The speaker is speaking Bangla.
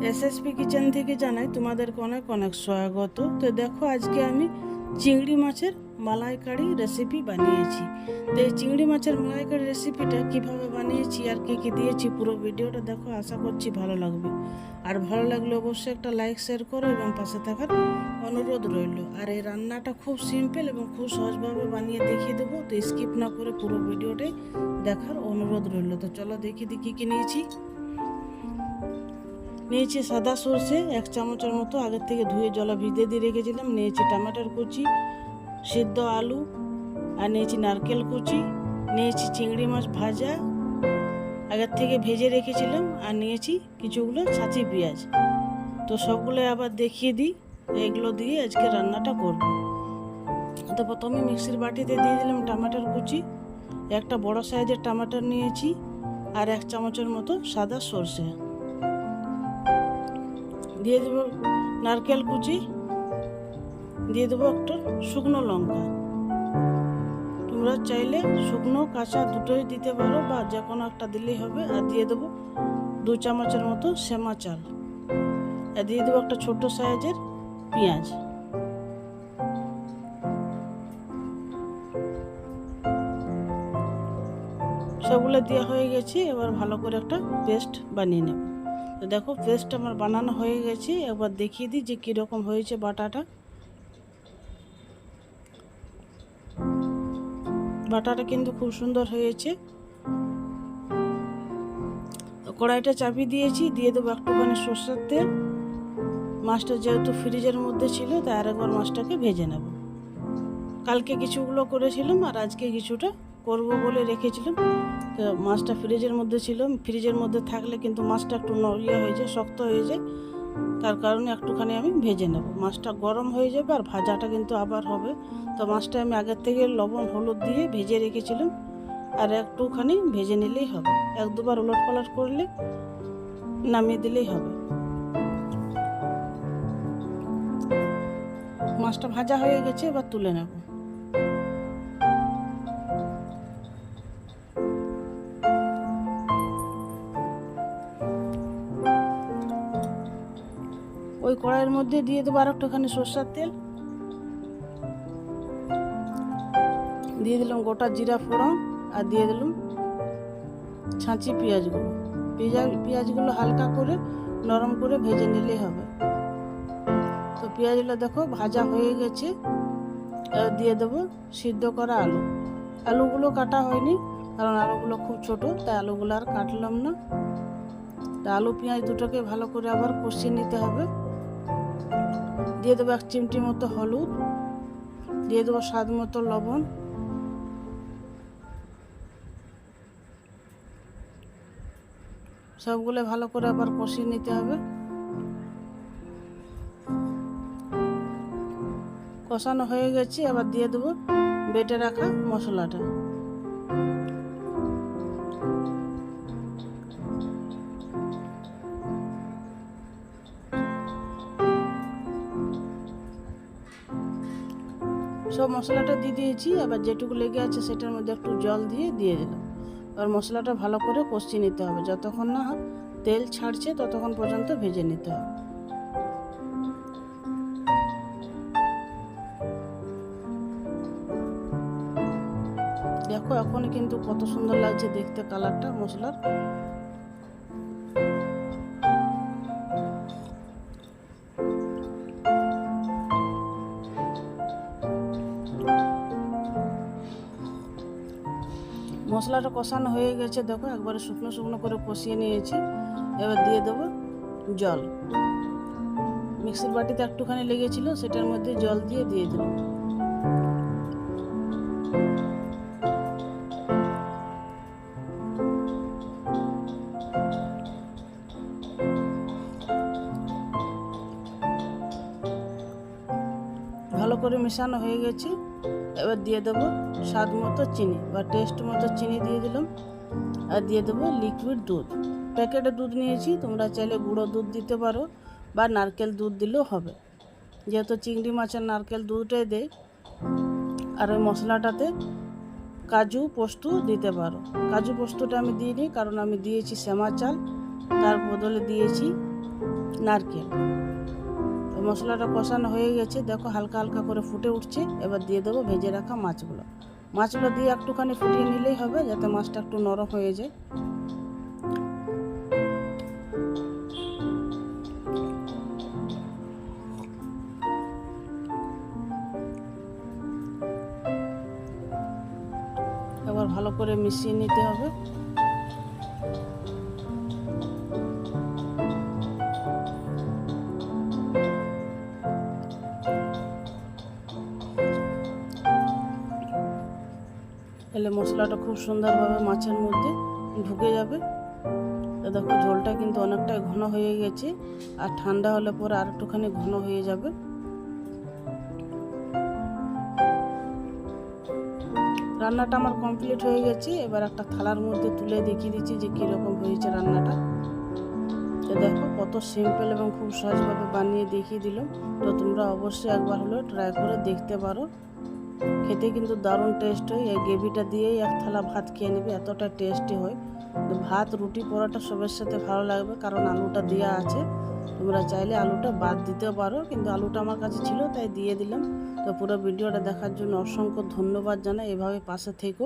এসএসপি কিচেন থেকে জানাই তোমাদেরকে অনেক অনেক স্বাগত। তো দেখো আজকে আমি চিংড়ি মাছের মালাইকারি রেসিপি বানিয়েছি। তো এই চিংড়ি মাছের মালাইকারি রেসিপিটা কিভাবে বানিয়েছি আর কি কি দিয়েছি পুরো ভিডিওটা দেখো, আশা করছি ভালো লাগবে। আর ভালো লাগলে অবশ্যই একটা লাইক শেয়ার করো এবং পাশে থাকার অনুরোধ রইল। আর এই রান্নাটা খুব সিম্পল এবং খুব সহজভাবে বানিয়ে দেখিয়ে দেবো, তো স্কিপ না করে পুরো ভিডিওটাই দেখার অনুরোধ রইল। তো চলো দেখি কী কী নিয়েছি। নিয়েছি সাদা সর্ষে 1 চামচের মতো, আগের থেকে ধুয়ে জলে ভিজে দিয়ে রেখেছিলাম। নিয়েছি টমেটোর কুচি, সিদ্ধ আলু, আর নিয়েছি নারকেল কুচি, নিয়েছি চিংড়ি মাছ ভাজা আগের থেকে ভেজে রেখেছিলাম, আর নিয়েছি কিছুগুলো ছাঁচি পেঁয়াজ। তো সবগুলো আবার দেখিয়ে দিই, এগুলো দিয়ে আজকে রান্নাটা করব। তো প্রথমে মিক্সির বাটিতে দিয়ে দিলাম টমেটোর কুচি, একটা বড় সাইজের টমেটো নিয়েছি, আর 1 চামচের মতো সাদা সর্ষে দিয়ে দেবো, নারকেল কুচি দিয়ে দেবো, একটা শুকনো লঙ্কা। তোমরা চাইলে শুকনো কাঁচা দুটোই দিতে পারো বা যে কোনো একটা দিলেই হবে। আর দিয়ে দেবো 2 চামচের মতো সেমা চাল, আর দিয়ে দেবো একটা ছোট সাইজের পেঁয়াজ। সবগুলো দেওয়া হয়ে গেছে, এবার ভালো করে একটা পেস্ট বানিয়ে নেব। তো দেখো পেস্ট আমার বানানো হয়ে গেছে, একবার দেখিয়ে দিই যে কীরকম হয়েছে বাটাটা কিন্তু খুব সুন্দর হয়েছে। কড়াইটা চাপিয়ে দিয়েছি, দিয়ে দেবো একটুখানি সরষের তেল। মাছটা যেহেতু ফ্রিজের মধ্যে ছিল তাই আরেকবার মাছটাকে ভেজে নেব। কালকে কিছুগুলো করেছিলাম আর আজকে কিছুটা করব বলে রেখেছিলাম। তো মাছটা ফ্রিজের মধ্যে ছিল, ফ্রিজের মধ্যে থাকলে কিন্তু মাছটা একটু হয়ে যায়, শক্ত হয়ে যায়, তার কারণে একটুখানি আমি ভেজে নেব। মাছটা গরম হয়ে যাবে আর ভাজাটা কিন্তু আবার হবে। তো মাছটা আমি আগের থেকে লবণ হলুদ দিয়ে ভেজে রেখেছিলাম, আর একটুখানি ভেজে নিলেই হবে। 1-2 বার উলট পালট করলে নামিয়ে দিলেই হবে। মাছটা ভাজা হয়ে গেছে, এবার তুলে নেব। ওই কড়াইয়ের মধ্যে দিয়ে দেবো আর একটুখানি সরষের তেল, দিয়ে দিলাম গোটা জিরা ফোড়ন, আর দিয়ে দিলাম ছাঁচি পেঁয়াজগুলো হালকা করে নরম করে ভেজে নিলেই হবে। তো পেঁয়াজগুলো দেখো ভাজা হয়ে গেছে, দিয়ে দেবো সিদ্ধ করা আলুগুলো কাটা হয়নি, কারণ আলুগুলো খুব ছোট, তাই আলুগুলো আর কাটলাম না। তা আলু পেঁয়াজ দুটোকে ভালো করে আবার কষিয়ে নিতে হবে। দিয়ে দেবো 1 চিমটি মতো হলুদ, দিয়ে দেবো স্বাদ মতো লবণ, সবগুলো ভালো করে আবার কষিয়ে নিতে হবে। কষানো হয়ে গেছে, আবার দিয়ে দেবো বেটে রাখা মশলাটা। সব মশলাটা দিয়ে দিয়েছি, আবার যেটুকু লেগে আছে সেটার মধ্যে একটু জল দিয়ে দিলাম। আর মশলাটা ভালো করে কষিয়ে নিতে হবে, যতক্ষণ না তেল ছাড়ছে ততক্ষণ পর্যন্ত ভেজে নিতে হবে। দেখো এখন কিন্তু কত সুন্দর লাগছে দেখতে কালারটা মশলার। মশলাটা কষানো হয়ে গেছে, দেখো একবারে শুকনো শুকনো করে কষিয়ে নিয়েছি। এবার দিয়ে দেবো জল। মিক্সির বাটিতে একটুখানি লেগেছিল, সেটার মধ্যে জল দিয়ে দিলাম। ভালো করে মেশানো হয়ে গেছে, এবার দিয়ে দেবো স্বাদ মতো চিনি বা টেস্ট মতো চিনি দিয়ে দিলাম, আর দিয়ে দেবো লিকুইড দুধ। প্যাকেটে দুধ নিয়েছি, তোমরা চাইলে গুঁড়ো দুধ দিতে পারো বা নারকেল দুধ দিলেও হবে, যেহেতু চিংড়ি মাছের নারকেল দুধটাই দেয়। আর ওই মশলাটাতে কাজু পোস্ত দিতে পারো। কাজু পোস্তটা আমি দিইনি, কারণ আমি দিয়েছি সেমা চাল, তার বদলে দিয়েছি নারকেল। তো মশলাটা কষানো হয়ে গেছে, দেখো হালকা হালকা করে ফুটে উঠছে। এবার দিয়ে দেবো ভেজে রাখা মাছগুলো। মাছগুলো দিয়ে একটুখানি ফুটিয়ে নিলেই হবে, যাতে মাছটা একটু নরম হয়ে যায়। এবার ভালো করে মিশিয়ে নিতে হবে। এলে মশলাটা খুব সুন্দরভাবে মাছের মধ্যে ঢুকে যাবে। তো দেখো ঝোলটা কিন্তু অনেকটাই ঘন হয়ে গেছে, আর ঠান্ডা হলে পরে আর একটুখানি ঘন হয়ে যাবে। রান্নাটা আমার কমপ্লিট হয়ে গেছে। এবার একটা থালার মধ্যে তুলে দেখিয়ে দিচ্ছি যে কীরকম হয়েছে রান্নাটা। তো দেখো কত সিম্পল এবং খুব সহজভাবে বানিয়ে দেখিয়ে দিলাম। তো তোমরা অবশ্যই একবার হলেও ট্রাই করে দেখতে পারো। খেতে কিন্তু দারুণ টেস্ট হয়। এই গ্রেভিটা দিয়েই এক থালা ভাত খেয়ে নেবে, এতটা টেস্টি হয়। তো ভাত, রুটি, পরোটা সবের সাথে ভালো লাগবে, কারণ আলুটা দেওয়া আছে। তোমরা চাইলে আলুটা বাদ দিতেও পারো, কিন্তু আলুটা আমার কাছে ছিল তাই দিয়ে দিলাম। তো পুরো ভিডিওটা দেখার জন্য অসংখ্য ধন্যবাদ জানাই। এভাবে পাশে থেকো।